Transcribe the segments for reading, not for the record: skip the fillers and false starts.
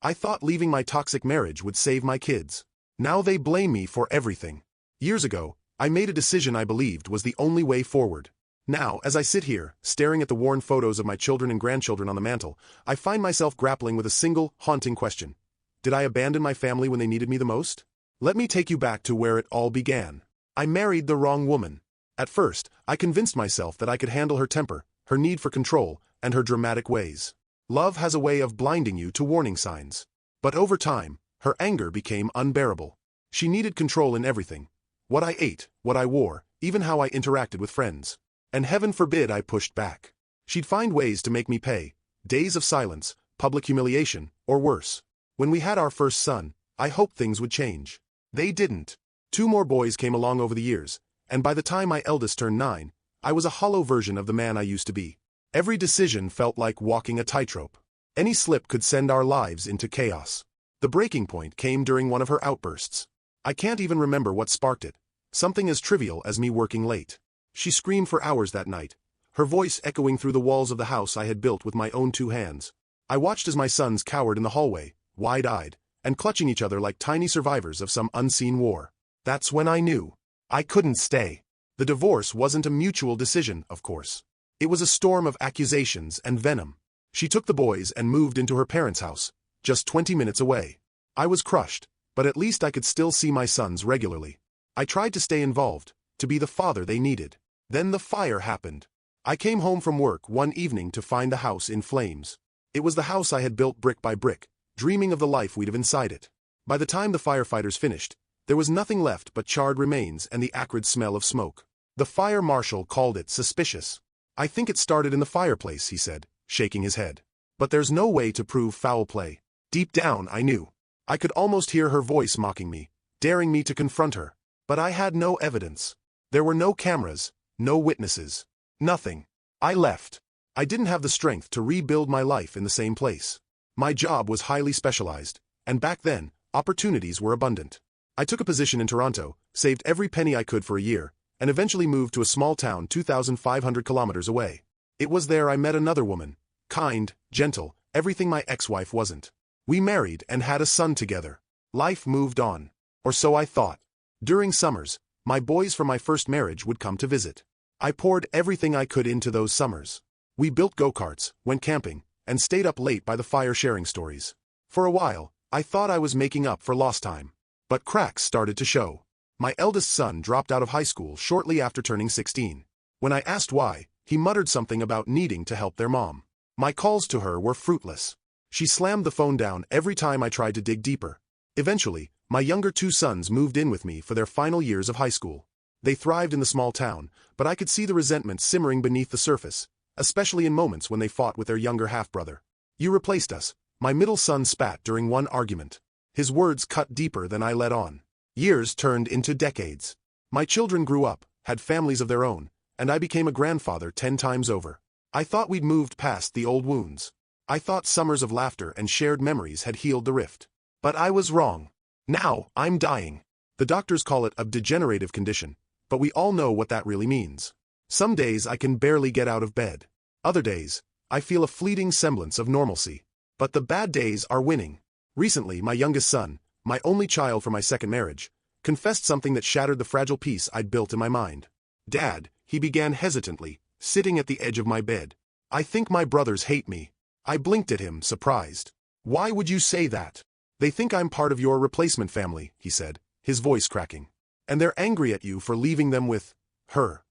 I thought leaving my toxic marriage would save my kids. Now they blame me for everything. Years ago, I made a decision I believed was the only way forward. Now, as I sit here, staring at the worn photos of my children and grandchildren on the mantel, I find myself grappling with a single, haunting question. Did I abandon my family when they needed me the most? Let me take you back to where it all began. I married the wrong woman. At first, I convinced myself that I could handle her temper, her need for control, and her dramatic ways. Love has a way of blinding you to warning signs. But over time, her anger became unbearable. She needed control in everything. What I ate, what I wore, even how I interacted with friends. And heaven forbid I pushed back. She'd find ways to make me pay. Days of silence, public humiliation, or worse. When we had our first son, I hoped things would change. They didn't. 2 more boys came along over the years, and by the time my eldest turned 9, I was a hollow version of the man I used to be. Every decision felt like walking a tightrope. Any slip could send our lives into chaos. The breaking point came during one of her outbursts. I can't even remember what sparked it. Something as trivial as me working late. She screamed for hours that night, her voice echoing through the walls of the house I had built with my own 2 hands. I watched as my sons cowered in the hallway, wide-eyed, and clutching each other like tiny survivors of some unseen war. That's when I knew. I couldn't stay. The divorce wasn't a mutual decision, of course. It was a storm of accusations and venom. She took the boys and moved into her parents' house, just 20 minutes away. I was crushed, but at least I could still see my sons regularly. I tried to stay involved, to be the father they needed. Then the fire happened. I came home from work one evening to find the house in flames. It was the house I had built brick by brick, dreaming of the life we'd have inside it. By the time the firefighters finished, there was nothing left but charred remains and the acrid smell of smoke. The fire marshal called it suspicious. I think it started in the fireplace, he said, shaking his head. But there's no way to prove foul play. Deep down, I knew. I could almost hear her voice mocking me, daring me to confront her. But I had no evidence. There were no cameras, no witnesses. Nothing. I left. I didn't have the strength to rebuild my life in the same place. My job was highly specialized, and back then, opportunities were abundant. I took a position in Toronto, saved every penny I could for a year, and eventually moved to a small town 2,500 kilometers away. It was there I met another woman, kind, gentle, everything my ex-wife wasn't. We married and had a son together. Life moved on. Or so I thought. During summers, my boys from my first marriage would come to visit. I poured everything I could into those summers. We built go-karts, went camping, and stayed up late by the fire sharing stories. For a while, I thought I was making up for lost time. But cracks started to show. My eldest son dropped out of high school shortly after turning 16. When I asked why, he muttered something about needing to help their mom. My calls to her were fruitless. She slammed the phone down every time I tried to dig deeper. Eventually, my younger 2 sons moved in with me for their final years of high school. They thrived in the small town, but I could see the resentment simmering beneath the surface, especially in moments when they fought with their younger half-brother. "You replaced us," my middle son spat during one argument. His words cut deeper than I let on. Years turned into decades. My children grew up, had families of their own, and I became a grandfather 10 times over. I thought we'd moved past the old wounds. I thought summers of laughter and shared memories had healed the rift. But I was wrong. Now, I'm dying. The doctors call it a degenerative condition, but we all know what that really means. Some days I can barely get out of bed. Other days, I feel a fleeting semblance of normalcy. But the bad days are winning. Recently, my youngest son, my only child from my second marriage, confessed something that shattered the fragile peace I'd built in my mind. "Dad," he began hesitantly, sitting at the edge of my bed. "I think my brothers hate me." I blinked at him, surprised. "Why would you say that?" "They think I'm part of your replacement family," he said, his voice cracking. "And they're angry at you for leaving them with her,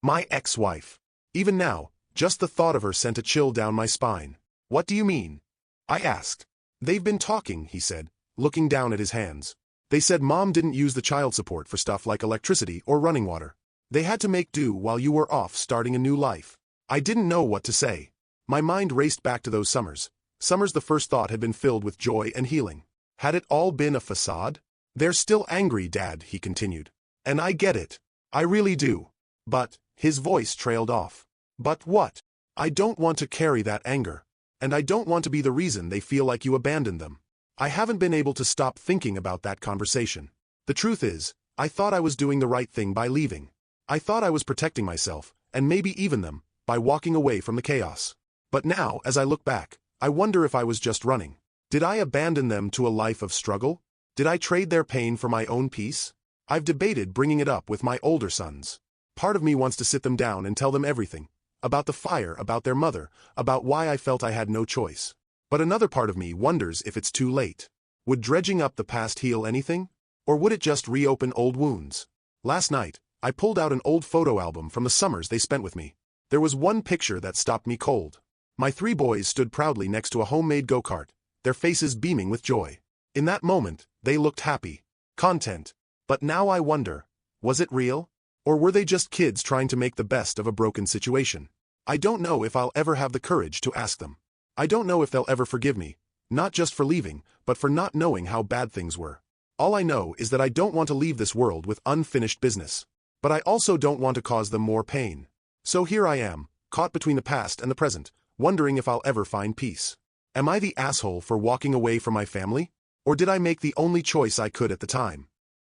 my ex-wife." Even now, just the thought of her sent a chill down my spine. "What do you mean?" I asked. "They've been talking," he said, looking down at his hands. "They said Mom didn't use the child support for stuff like electricity or running water. They had to make do while you were off starting a new life." I didn't know what to say. My mind raced back to those summers. Summers the first thought had been filled with joy and healing. Had it all been a facade? "They're still angry, Dad," he continued. "And I get it. I really do. But," his voice trailed off. "But what? I don't want to carry that anger. And I don't want to be the reason they feel like you abandoned them." I haven't been able to stop thinking about that conversation. The truth is, I thought I was doing the right thing by leaving. I thought I was protecting myself, and maybe even them, by walking away from the chaos. But now, as I look back, I wonder if I was just running. Did I abandon them to a life of struggle? Did I trade their pain for my own peace? I've debated bringing it up with my older sons. Part of me wants to sit them down and tell them everything. About the fire, about their mother, about why I felt I had no choice. But another part of me wonders if it's too late. Would dredging up the past heal anything? Or would it just reopen old wounds? Last night, I pulled out an old photo album from the summers they spent with me. There was one picture that stopped me cold. My 3 boys stood proudly next to a homemade go-kart, their faces beaming with joy. In that moment, they looked happy, content. But now I wonder, was it real? Or were they just kids trying to make the best of a broken situation? I don't know if I'll ever have the courage to ask them. I don't know if they'll ever forgive me, not just for leaving, but for not knowing how bad things were. All I know is that I don't want to leave this world with unfinished business. But I also don't want to cause them more pain. So here I am, caught between the past and the present, wondering if I'll ever find peace. Am I the asshole for walking away from my family? Or did I make the only choice I could at the time?